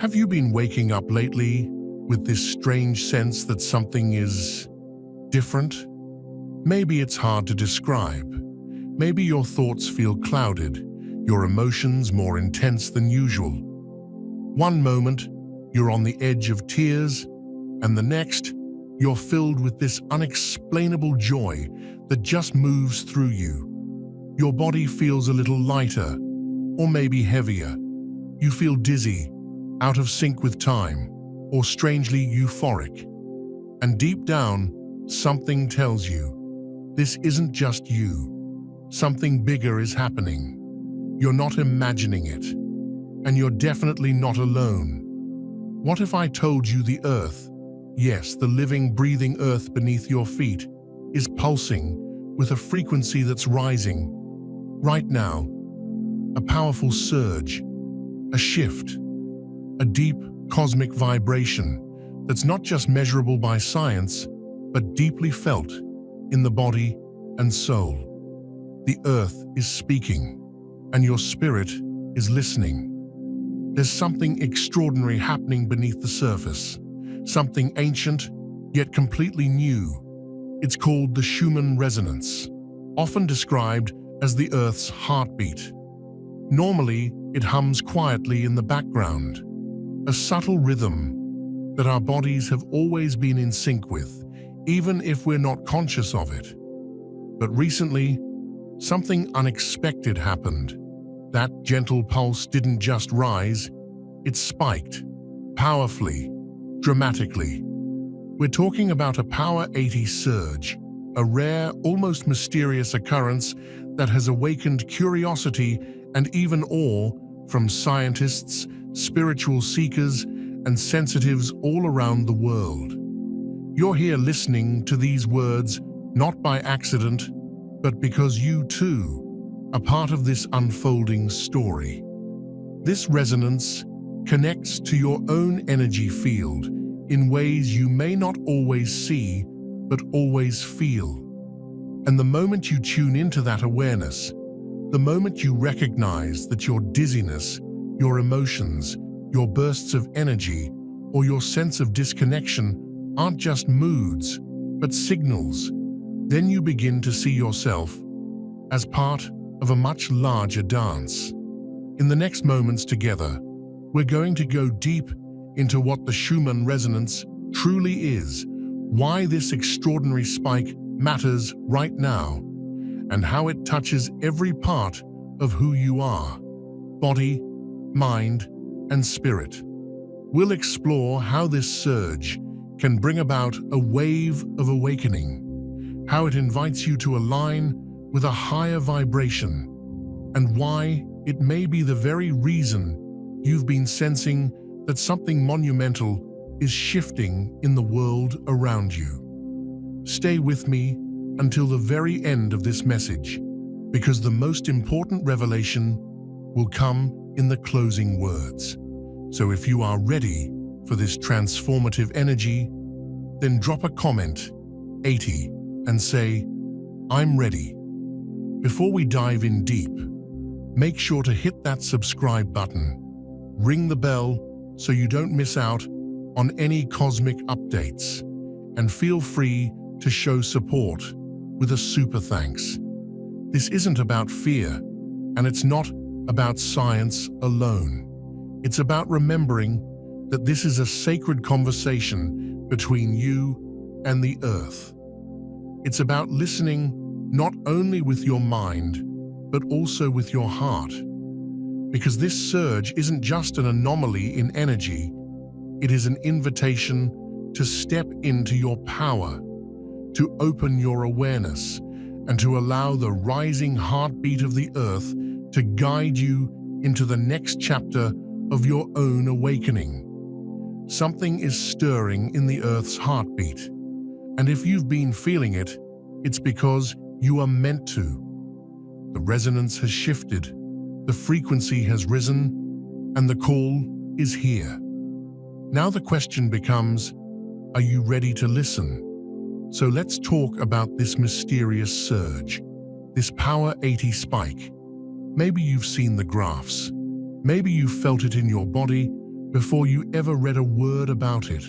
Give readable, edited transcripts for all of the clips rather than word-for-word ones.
Have you been waking up lately with this strange sense that something is different? Maybe it's hard to describe. Maybe your thoughts feel clouded, your emotions more intense than usual. One moment, you're on the edge of tears, and the next, you're filled with this unexplainable joy that just moves through you. Your body feels a little lighter, or maybe heavier. You feel dizzy, out of sync with time, or strangely euphoric. And deep down, something tells you, this isn't just you. Something bigger is happening. You're not imagining it, and you're definitely not alone. What if I told you the earth, yes, the living, breathing earth beneath your feet, is pulsing with a frequency that's rising right now? A powerful surge, a shift, a deep cosmic vibration that's not just measurable by science, but deeply felt in the body and soul. The earth is speaking, and your spirit is listening. There's something extraordinary happening beneath the surface, something ancient, yet completely new. It's called the Schumann Resonance, often described as the Earth's heartbeat. Normally, it hums quietly in the background, a subtle rhythm that our bodies have always been in sync with, even if we're not conscious of it. But recently, something unexpected happened. That gentle pulse didn't just rise, it spiked, powerfully, dramatically. We're talking about a Power 80 surge, a rare, almost mysterious occurrence that has awakened curiosity and even awe from scientists, spiritual seekers, and sensitives all around the world. You're here listening to these words not by accident, but because you too are part of this unfolding story. This resonance connects to your own energy field in ways you may not always see, but always feel. And the moment you tune into that awareness, the moment you recognize that your dizziness, your emotions, your bursts of energy, or your sense of disconnection aren't just moods, but signals, then you begin to see yourself as part of a much larger dance. In the next moments together, we're going to go deep into what the Schumann Resonance truly is, why this extraordinary spike matters right now, and how it touches every part of who you are, body, mind, and spirit. We'll explore how this surge can bring about a wave of awakening, how it invites you to align with a higher vibration, and why it may be the very reason you've been sensing that something monumental is shifting in the world around you. Stay with me until the very end of this message, because the most important revelation will come in the closing words. So if you are ready for this transformative energy, then drop a comment, 80, and say, I'm ready. Before we dive in deep, make sure to hit that subscribe button, ring the bell so you don't miss out on any cosmic updates, and feel free to show support with a super thanks. This isn't about fear, and it's not about science alone. It's about remembering that this is a sacred conversation between you and the earth. It's about listening not only with your mind, but also with your heart. Because this surge isn't just an anomaly in energy, it is an invitation to step into your power, to open your awareness, and to allow the rising heartbeat of the earth to guide you into the next chapter of your own awakening. Something is stirring in the earth's heartbeat, and if you've been feeling it, it's because you are meant to. The resonance has shifted, the frequency has risen, and the call is here. Now the question becomes, are you ready to listen? So let's talk about this mysterious surge, this Power 80 spike. Maybe you've seen the graphs. Maybe you've felt it in your body, before you ever read a word about it.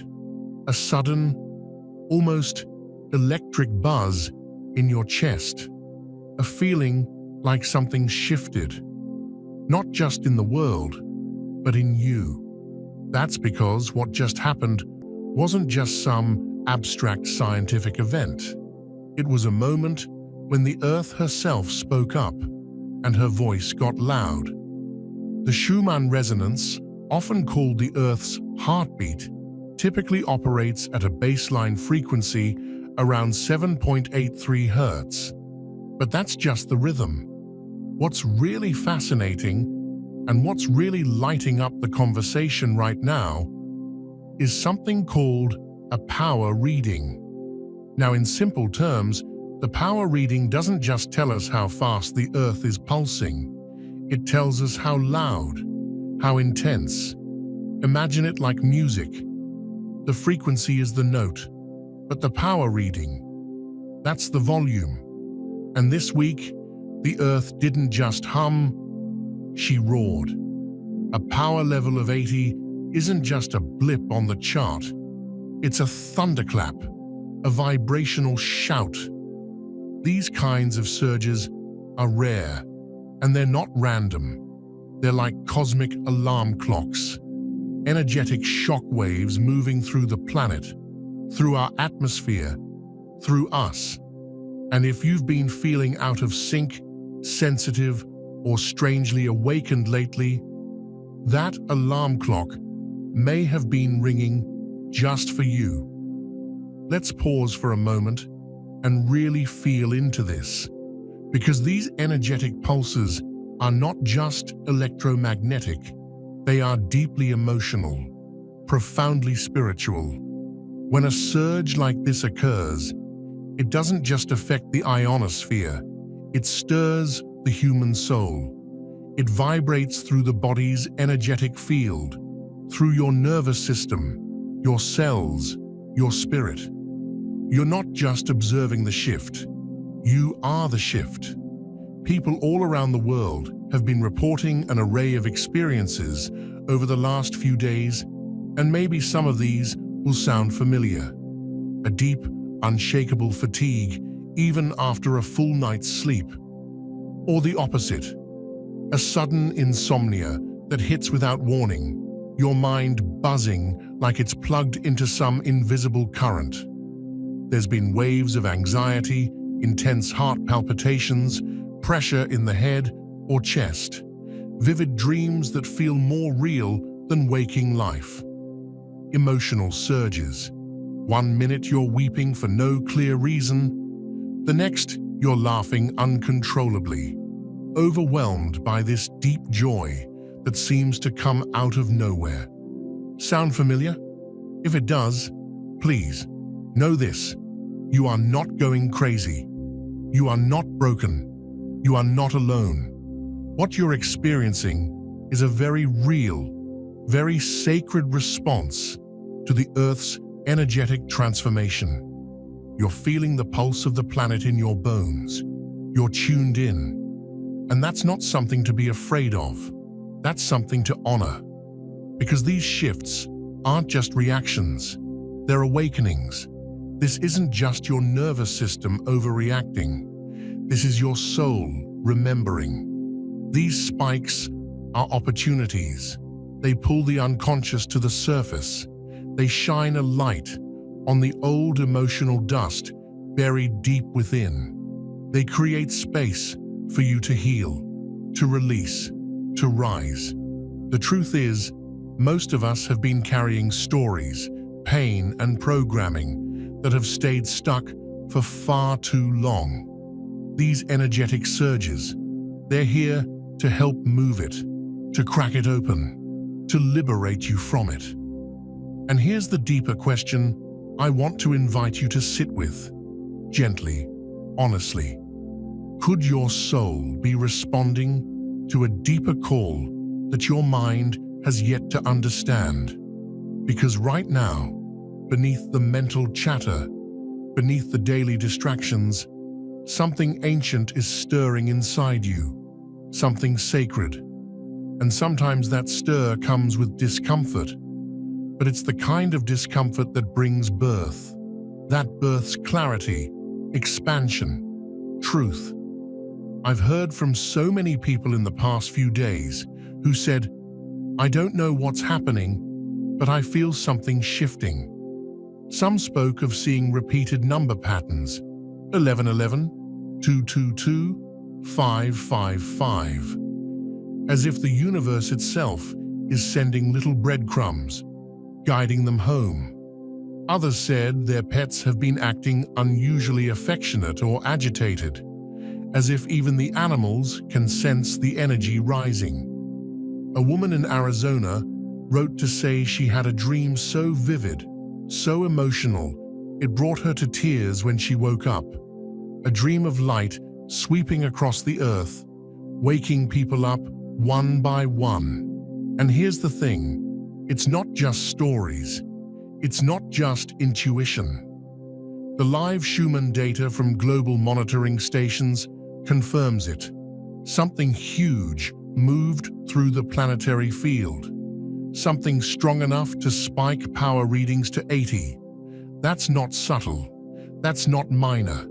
A sudden, almost electric buzz in your chest. A feeling like something shifted. Not just in the world, but in you. That's because what just happened wasn't just some abstract scientific event. It was a moment when the Earth herself spoke up, and her voice got loud. The Schumann Resonance, often called the Earth's heartbeat, typically operates at a baseline frequency around 7.83 Hz. But that's just the rhythm. What's really fascinating, and what's really lighting up the conversation right now, is something called a power reading. Now, in simple terms, the power reading doesn't just tell us how fast the Earth is pulsing. It tells us how loud, how intense. Imagine it like music. The frequency is the note, but the power reading, that's the volume. And this week, the Earth didn't just hum, she roared. A power level of 80 isn't just a blip on the chart. It's a thunderclap, a vibrational shout. These kinds of surges are rare, and they're not random. They're like cosmic alarm clocks, energetic shock waves moving through the planet, through our atmosphere, through us. And if you've been feeling out of sync, sensitive, or strangely awakened lately, that alarm clock may have been ringing just for you. Let's pause for a moment and really feel into this, because these energetic pulses are not just electromagnetic, they are deeply emotional, profoundly spiritual. When a surge like this occurs, it doesn't just affect the ionosphere, it stirs the human soul. It vibrates through the body's energetic field, through your nervous system, your cells, your spirit. You're not just observing the shift, you are the shift. People all around the world have been reporting an array of experiences over the last few days, and maybe some of these will sound familiar. A deep, unshakable fatigue, even after a full night's sleep. Or the opposite, a sudden insomnia that hits without warning, your mind buzzing like it's plugged into some invisible current. There's been waves of anxiety, intense heart palpitations, pressure in the head or chest, vivid dreams that feel more real than waking life. Emotional surges. 1 minute you're weeping for no clear reason, the next you're laughing uncontrollably, overwhelmed by this deep joy that seems to come out of nowhere. Sound familiar? If it does, please, know this: you are not going crazy. You are not broken. You are not alone. What you're experiencing is a very real, very sacred response to the Earth's energetic transformation. You're feeling the pulse of the planet in your bones. You're tuned in. And that's not something to be afraid of. That's something to honor. Because these shifts aren't just reactions, they're awakenings. This isn't just your nervous system overreacting. This is your soul remembering. These spikes are opportunities. They pull the unconscious to the surface. They shine a light on the old emotional dust buried deep within. They create space for you to heal, to release, to rise. The truth is, most of us have been carrying stories, pain, and programming that have stayed stuck for far too long. These energetic surges, they're here to help move it, to crack it open, to liberate you from it. And here's the deeper question I want to invite you to sit with, gently, honestly. Could your soul be responding to a deeper call that your mind has yet to understand? Because right now, beneath the mental chatter, beneath the daily distractions, something ancient is stirring inside you, something sacred, And sometimes that stir comes with discomfort, but it's the kind of discomfort that brings birth. That births clarity, expansion, truth. I've heard from so many people in the past few days who said, "I don't know what's happening, but I feel something shifting." Some spoke of seeing repeated number patterns, 1111, 222, 555, as if the universe itself is sending little breadcrumbs, guiding them home. Others said their pets have been acting unusually affectionate or agitated, as if even the animals can sense the energy rising. A woman in Arizona wrote to say she had a dream so vivid, so emotional, it brought her to tears when she woke up. A dream of light sweeping across the earth, waking people up one by one. And here's the thing, it's not just stories. It's not just intuition. The live Schumann data from global monitoring stations confirms it. Something huge moved through the planetary field. Something strong enough to spike power readings to 80. That's not subtle. That's not minor.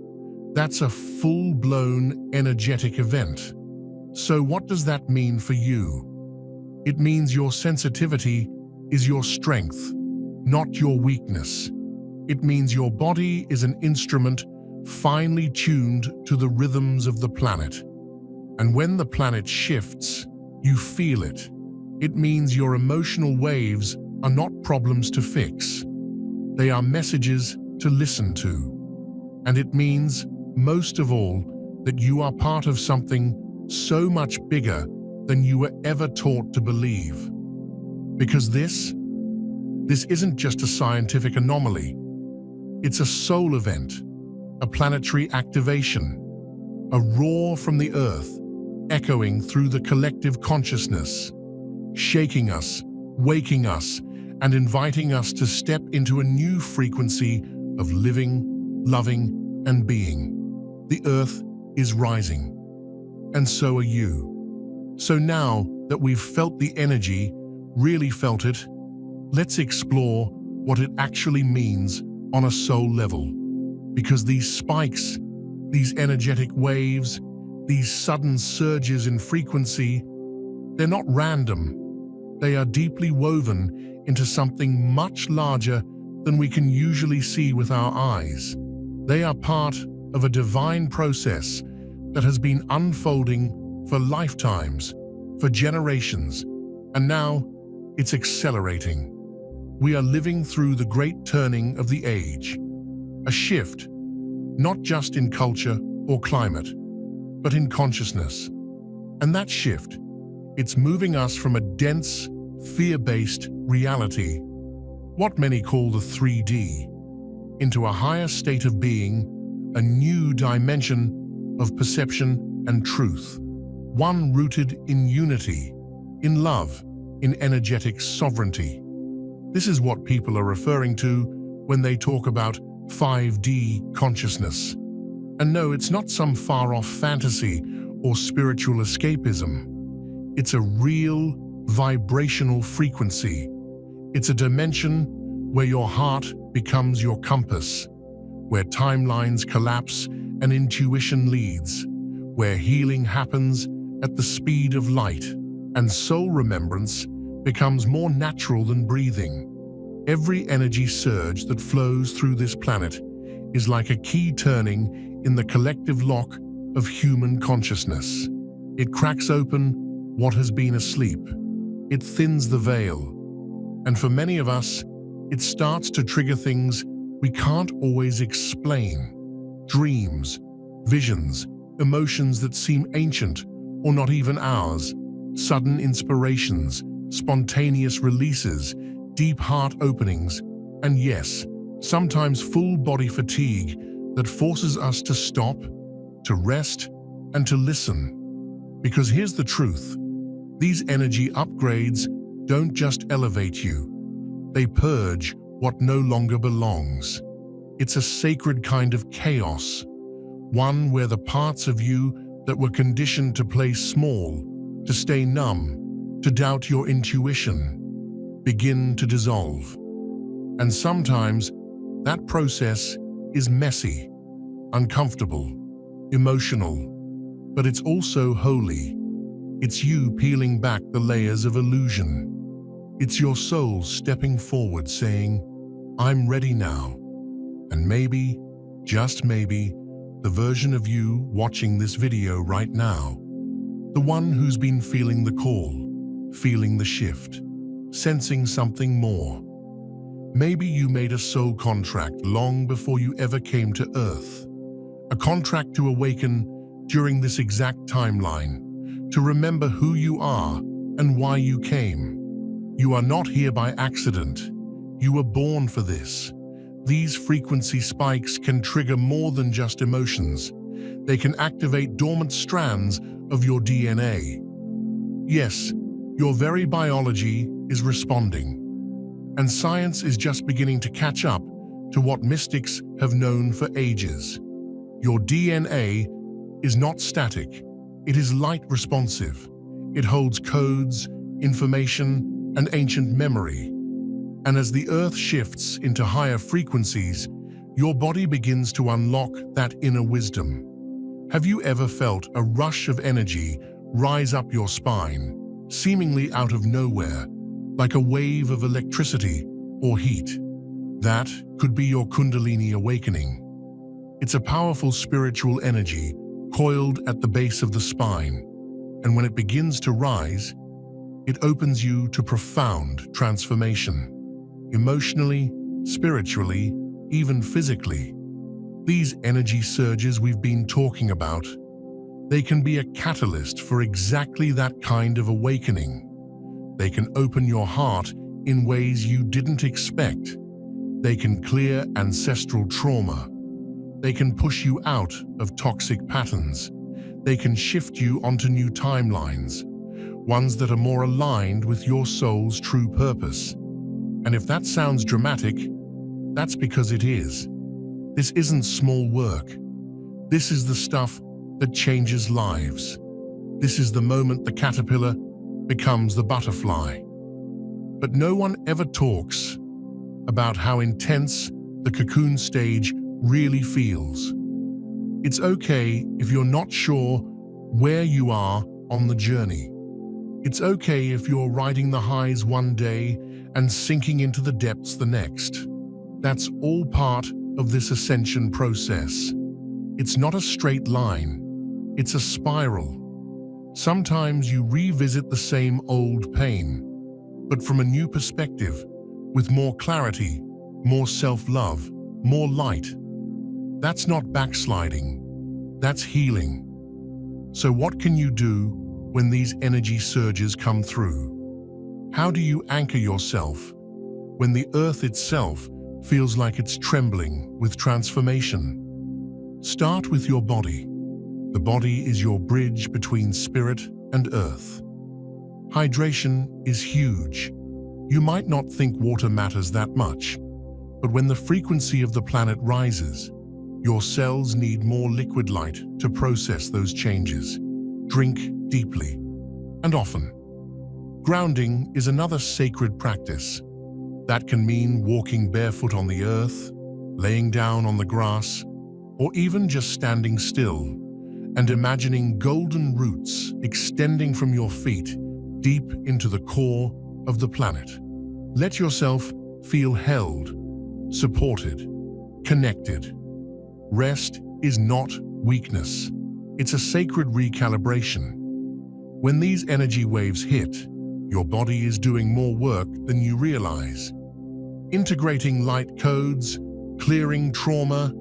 That's a full-blown energetic event. So what does that mean for you? It means your sensitivity is your strength, not your weakness. It means your body is an instrument finely tuned to the rhythms of the planet. And when the planet shifts, you feel it. It means your emotional waves are not problems to fix. They are messages to listen to. And it means, most of all, that you are part of something so much bigger than you were ever taught to believe. Because this isn't just a scientific anomaly. It's a soul event, a planetary activation, a roar from the Earth, echoing through the collective consciousness, shaking us, waking us, and inviting us to step into a new frequency of living, loving, and being. The Earth is rising, and so are you. So now that we've felt the energy, really felt it, let's explore what it actually means on a soul level. Because these spikes, these energetic waves, these sudden surges in frequency, they're not random. They are deeply woven into something much larger than we can usually see with our eyes. They are part of a divine process that has been unfolding for lifetimes, for generations, and now it's accelerating. We are living through the great turning of the age, a shift, not just in culture or climate, but in consciousness. And that shift, it's moving us from a dense, fear-based reality, what many call the 3D, into a higher state of being, a new dimension of perception and truth, one rooted in unity, in love, in energetic sovereignty. This is what people are referring to when they talk about 5D consciousness. And no, it's not some far-off fantasy or spiritual escapism. It's a real vibrational frequency. It's a dimension where your heart becomes your compass, where timelines collapse and intuition leads, where healing happens at the speed of light, and soul remembrance becomes more natural than breathing. Every energy surge that flows through this planet is like a key turning in the collective lock of human consciousness. It cracks open what has been asleep. It thins the veil. And for many of us, it starts to trigger things we can't always explain. Dreams, visions, emotions that seem ancient or not even ours, sudden inspirations, spontaneous releases, deep heart openings, and yes, sometimes full body fatigue that forces us to stop, to rest, and to listen. Because here's the truth, these energy upgrades don't just elevate you, they purge what no longer belongs. It's a sacred kind of chaos, one where the parts of you that were conditioned to play small, to stay numb, to doubt your intuition begin to dissolve. And sometimes that process is messy, uncomfortable, emotional, but it's also holy. It's you peeling back the layers of illusion. It's your soul stepping forward saying, I'm ready now. And maybe, just maybe, the version of you watching this video right now, the one who's been feeling the call, feeling the shift, sensing something more. Maybe you made a soul contract long before you ever came to Earth, a contract to awaken during this exact timeline, to remember who you are and why you came. You are not here by accident. You were born for this. These frequency spikes can trigger more than just emotions. They can activate dormant strands of your DNA. Yes, your very biology is responding. And science is just beginning to catch up to what mystics have known for ages. Your DNA is not static. It is light responsive. It holds codes, information, and ancient memory. And as the Earth shifts into higher frequencies, your body begins to unlock that inner wisdom. Have you ever felt a rush of energy rise up your spine, seemingly out of nowhere, like a wave of electricity or heat? That could be your Kundalini awakening. It's a powerful spiritual energy coiled at the base of the spine, and when it begins to rise, it opens you to profound transformation. Emotionally, spiritually, even physically. These energy surges we've been talking about, they can be a catalyst for exactly that kind of awakening. They can open your heart in ways you didn't expect. They can clear ancestral trauma. They can push you out of toxic patterns. They can shift you onto new timelines, ones that are more aligned with your soul's true purpose. And if that sounds dramatic, that's because it is. This isn't small work. This is the stuff that changes lives. This is the moment the caterpillar becomes the butterfly. But no one ever talks about how intense the cocoon stage really feels. It's okay if you're not sure where you are on the journey. It's okay if you're riding the highs one day and sinking into the depths the next. That's all part of this ascension process. It's not a straight line. It's a spiral. Sometimes you revisit the same old pain, but from a new perspective, with more clarity, more self-love, more light. That's not backsliding. That's healing. So what can you do when these energy surges come through? How do you anchor yourself when the earth itself feels like it's trembling with transformation? Start with your body. The body is your bridge between spirit and earth. Hydration is huge. You might not think water matters that much, but when the frequency of the planet rises, your cells need more liquid light to process those changes. Drink deeply and often. Grounding is another sacred practice. That can mean walking barefoot on the earth, laying down on the grass, or even just standing still and imagining golden roots extending from your feet deep into the core of the planet. Let yourself feel held, supported, connected. Rest is not weakness. It's a sacred recalibration. When these energy waves hit, your body is doing more work than you realize. Integrating light codes, clearing trauma,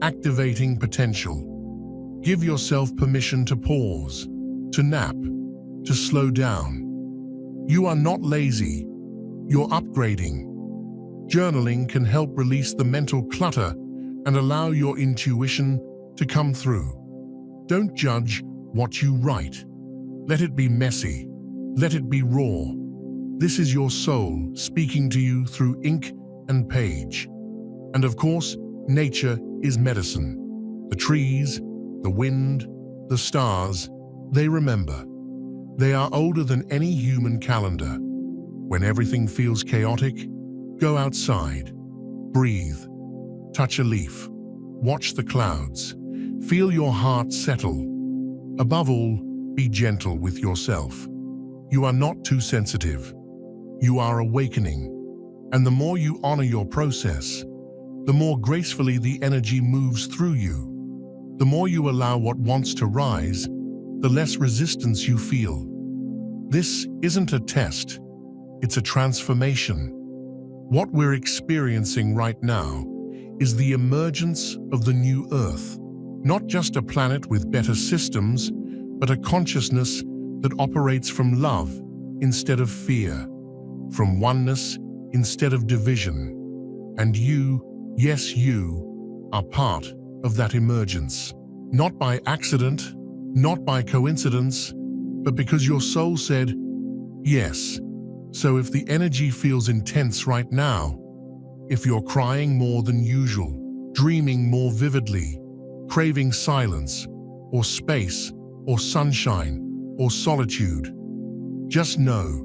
activating potential. Give yourself permission to pause, to nap, to slow down. You are not lazy. You're upgrading. Journaling can help release the mental clutter and allow your intuition to come through. Don't judge what you write. Let it be messy. Let it be raw. This is your soul speaking to you through ink and page. And of course, nature is medicine. The trees, the wind, the stars, they remember. They are older than any human calendar. When everything feels chaotic, go outside, breathe, touch a leaf, watch the clouds, feel your heart settle. Above all, be gentle with yourself. You are not too sensitive. You are awakening. And the more you honor your process, the more gracefully the energy moves through you. The more you allow what wants to rise, the less resistance you feel. This isn't a test, it's a transformation. What we're experiencing right now is the emergence of the new Earth, not just a planet with better systems, but a consciousness that operates from love instead of fear, from oneness instead of division. And you, yes you, are part of that emergence. Not by accident, not by coincidence, but because your soul said, yes. So if the energy feels intense right now, if you're crying more than usual, dreaming more vividly, craving silence, or space, or sunshine, or solitude, just know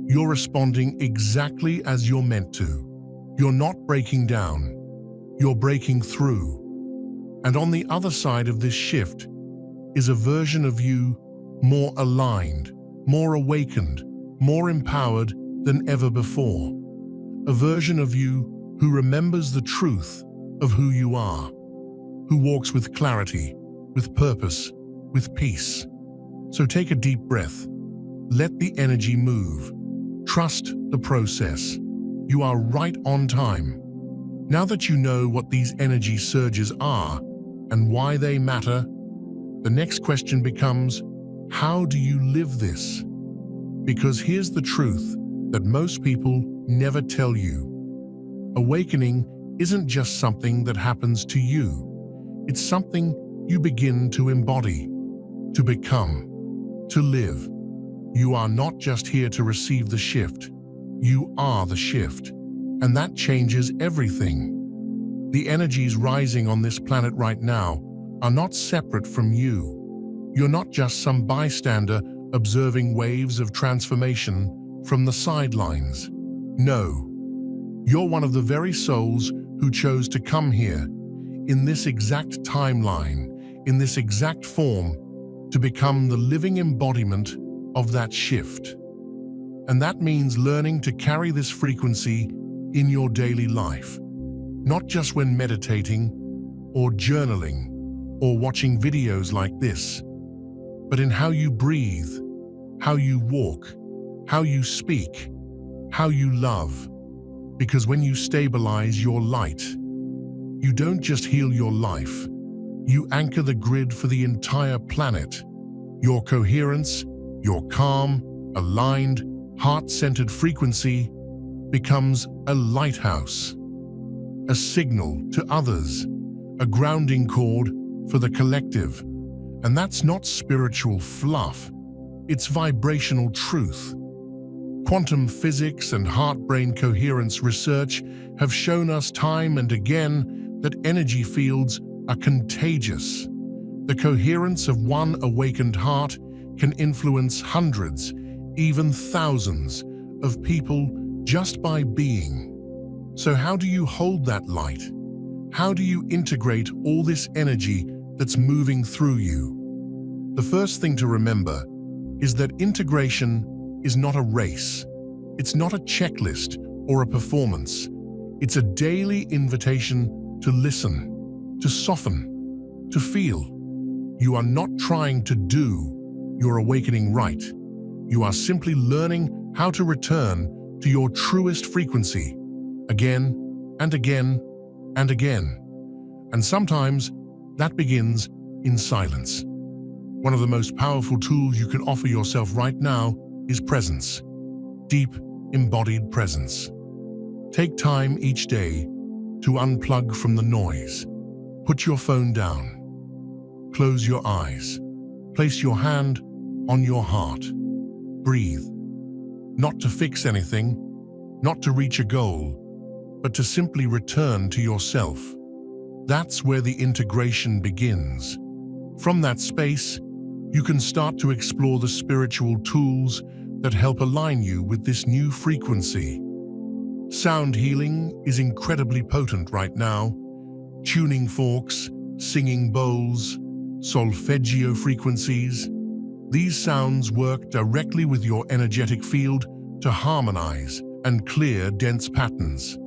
you're responding exactly as you're meant to. You're not breaking down, you're breaking through. And on the other side of this shift is a version of you more aligned, more awakened, more empowered than ever before. A version of you who remembers the truth of who you are, who walks with clarity, with purpose, with peace. So take a deep breath. Let the energy move. Trust the process. You are right on time. Now that you know what these energy surges are and why they matter, the next question becomes, how do you live this? Because here's the truth that most people never tell you. Awakening isn't just something that happens to you. It's something you begin to embody, to become, to live. You are not just here to receive the shift. You are the shift. And that changes everything. The energies rising on this planet right now are not separate from you. You're not just some bystander observing waves of transformation from the sidelines. No, you're one of the very souls who chose to come here, in this exact timeline, in this exact form, to become the living embodiment of that shift. And that means learning to carry this frequency in your daily life, not just when meditating or journaling or watching videos like this, but in how you breathe, how you walk, how you speak, how you love. Because when you stabilize your light, you don't just heal your life, you anchor the grid for the entire planet. Your coherence, your calm, aligned, heart-centered frequency becomes a lighthouse, a signal to others, a grounding cord for the collective. And that's not spiritual fluff, it's vibrational truth. Quantum physics and heart-brain coherence research have shown us time and again that energy fields are contagious. The coherence of one awakened heart can influence hundreds, even thousands, of people just by being. So how do you hold that light? How do you integrate all this energy that's moving through you? The first thing to remember is that integration is not a race. It's not a checklist or a performance. It's a daily invitation to listen, to soften, to feel. You are not trying to do your awakening right. You are simply learning how to return to your truest frequency again and again and again. And sometimes that begins in silence. One of the most powerful tools you can offer yourself right now is presence. Deep, embodied presence. Take time each day to unplug from the noise. Put your phone down. Close your eyes. Place your hand on your heart. Breathe. Not to fix anything, not to reach a goal, but to simply return to yourself. That's where the integration begins. From that space, You can start to explore the spiritual tools that help align you with this new frequency. Sound healing is incredibly potent right now. Tuning forks, singing bowls, solfeggio frequencies. These sounds work directly with your energetic field to harmonize and clear dense patterns.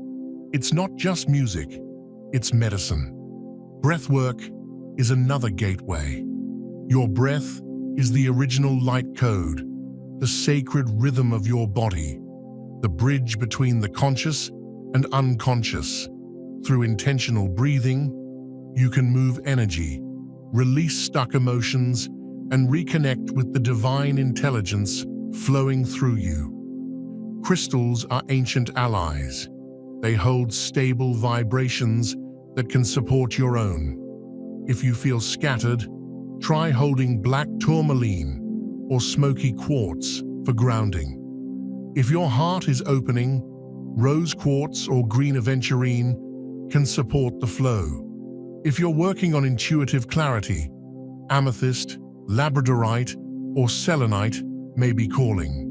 It's not just music, it's medicine. Breathwork is another gateway. Your breath is the original light code, the sacred rhythm of your body, the bridge between the conscious and unconscious. Through intentional breathing, you can move energy, release stuck emotions, and reconnect with the divine intelligence flowing through you. Crystals are ancient allies. They hold stable vibrations that can support your own. If you feel scattered, try holding black tourmaline or smoky quartz for grounding. If your heart is opening, rose quartz or green aventurine can support the flow. If you're working on intuitive clarity, amethyst, labradorite, or selenite may be calling.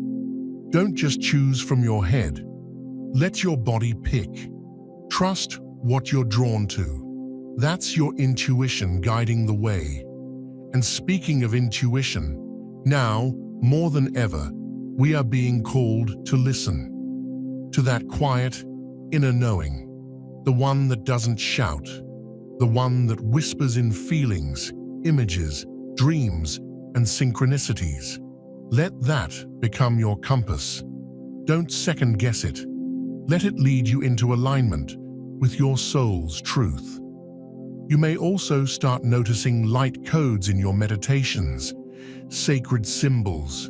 Don't just choose from your head. Let your body pick. Trust what you're drawn to. That's your intuition guiding the way. And speaking of intuition, now, more than ever, we are being called to listen. To that quiet, inner knowing. The one that doesn't shout. The one that whispers in feelings, images, dreams, and synchronicities. Let that become your compass. Don't second-guess it. Let it lead you into alignment with your soul's truth. You may also start noticing light codes in your meditations, sacred symbols,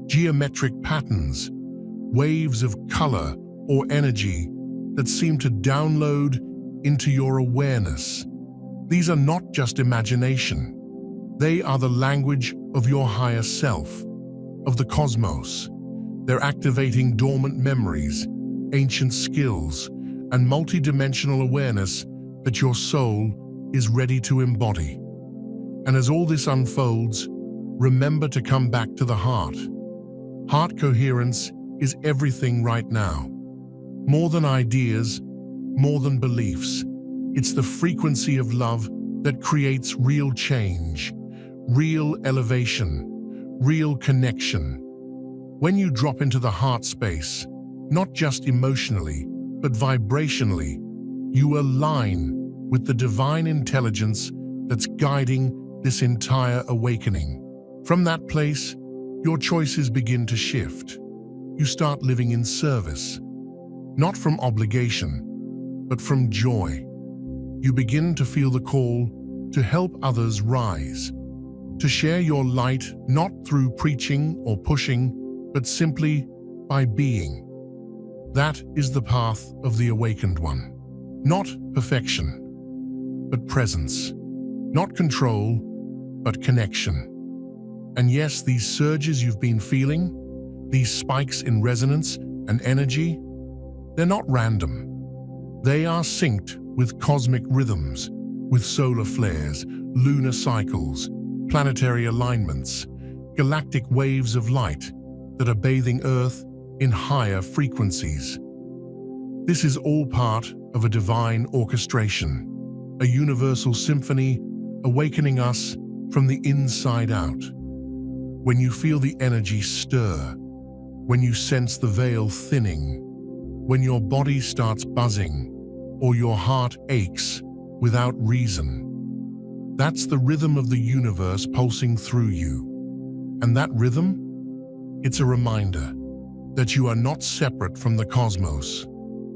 geometric patterns, waves of color or energy that seem to download into your awareness. These are not just imagination. They are the language of your higher self, of the cosmos. They're activating dormant memories, ancient skills, and multidimensional awareness that your soul is ready to embody. And as all this unfolds, remember to come back to the heart. Heart coherence is everything right now. More than ideas, more than beliefs, it's the frequency of love that creates real change, real elevation, real connection. When you drop into the heart space, not just emotionally, but vibrationally, you align with the divine intelligence that's guiding this entire awakening. From that place, your choices begin to shift. You start living in service, not from obligation, but from joy. You begin to feel the call to help others rise, to share your light not through preaching or pushing, but simply by being. That is the path of the awakened one. Not perfection, but presence. Not control, but connection. And yes, these surges you've been feeling, these spikes in resonance and energy, they're not random. They are synced with cosmic rhythms, with solar flares, lunar cycles, planetary alignments, galactic waves of light that are bathing Earth in higher frequencies. This is all part of a divine orchestration, a universal symphony awakening us from the inside out. When you feel the energy stir, when you sense the veil thinning, when your body starts buzzing, or your heart aches without reason, that's the rhythm of the universe pulsing through you. And that rhythm? It's a reminder that you are not separate from the cosmos,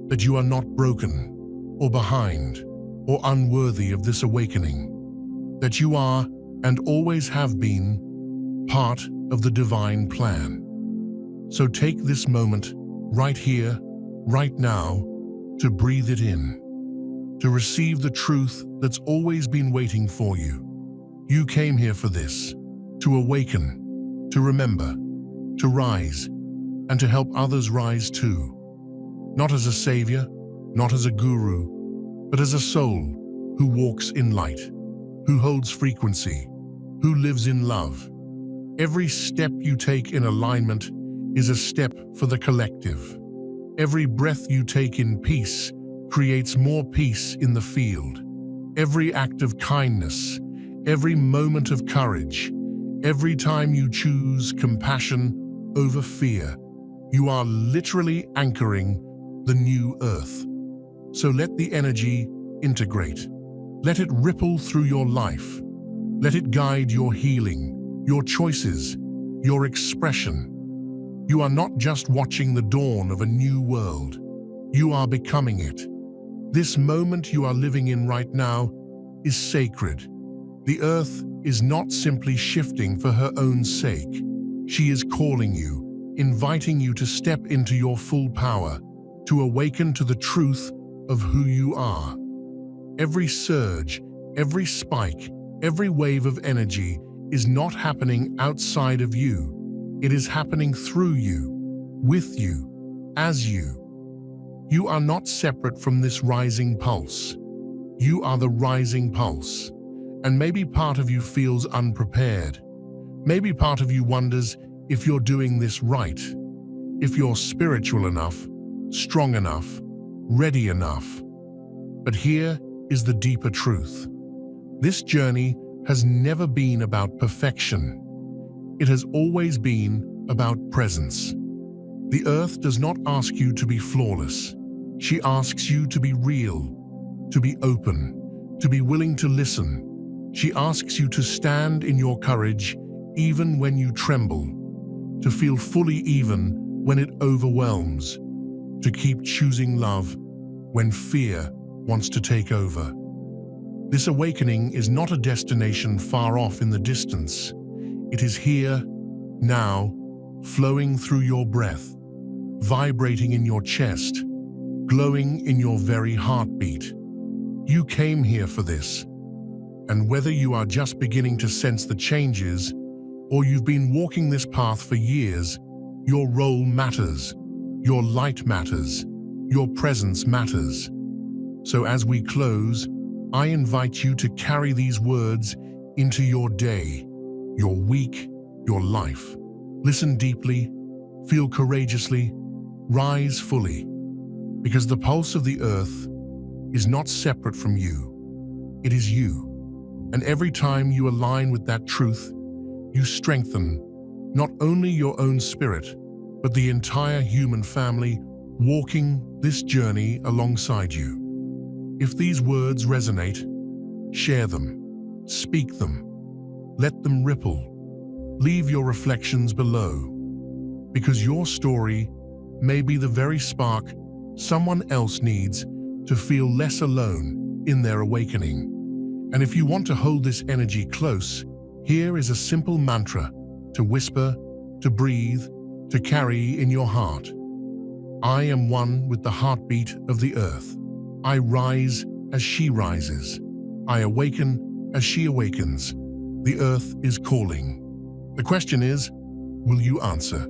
that you are not broken, or behind, or unworthy of this awakening, that you are, and always have been, part of the divine plan. So take this moment, right here, right now, to breathe it in, to receive the truth that's always been waiting for you. You came here for this, to awaken, to remember, to rise, and to help others rise too. Not as a savior, not as a guru, but as a soul who walks in light, who holds frequency, who lives in love. Every step you take in alignment is a step for the collective. Every breath you take in peace creates more peace in the field. Every act of kindness, every moment of courage, every time you choose compassion over fear, you are literally anchoring the new earth. So let the energy integrate. Let it ripple through your life. Let it guide your healing, your choices, your expression. You are not just watching the dawn of a new world. You are becoming it. This moment you are living in right now is sacred. The earth is not simply shifting for her own sake. She is calling you, inviting you to step into your full power, to awaken to the truth of who you are. Every surge, every spike, every wave of energy is not happening outside of you. It is happening through you, with you, as you. You are not separate from this rising pulse. You are the rising pulse. And maybe part of you feels unprepared. Maybe part of you wonders if you're doing this right, if you're spiritual enough, strong enough, ready enough. But here is the deeper truth. This journey has never been about perfection. It has always been about presence. The earth does not ask you to be flawless. She asks you to be real, to be open, to be willing to listen. She asks you to stand in your courage even when you tremble, to feel fully even when it overwhelms, to keep choosing love when fear wants to take over. This awakening is not a destination far off in the distance. It is here, now, flowing through your breath, vibrating in your chest, glowing in your very heartbeat. You came here for this. And whether you are just beginning to sense the changes, or you've been walking this path for years, your role matters, your light matters, your presence matters. So as we close, I invite you to carry these words into your day, your week, your life. Listen deeply, feel courageously, rise fully, because the pulse of the earth is not separate from you. It is you. And every time you align with that truth, you strengthen not only your own spirit, but the entire human family walking this journey alongside you. If these words resonate, share them, speak them, let them ripple. Leave your reflections below, because your story may be the very spark someone else needs to feel less alone in their awakening. And if you want to hold this energy close, here is a simple mantra to whisper, to breathe, to carry in your heart. I am one with the heartbeat of the earth. I rise as she rises. I awaken as she awakens. The earth is calling. The question is, will you answer?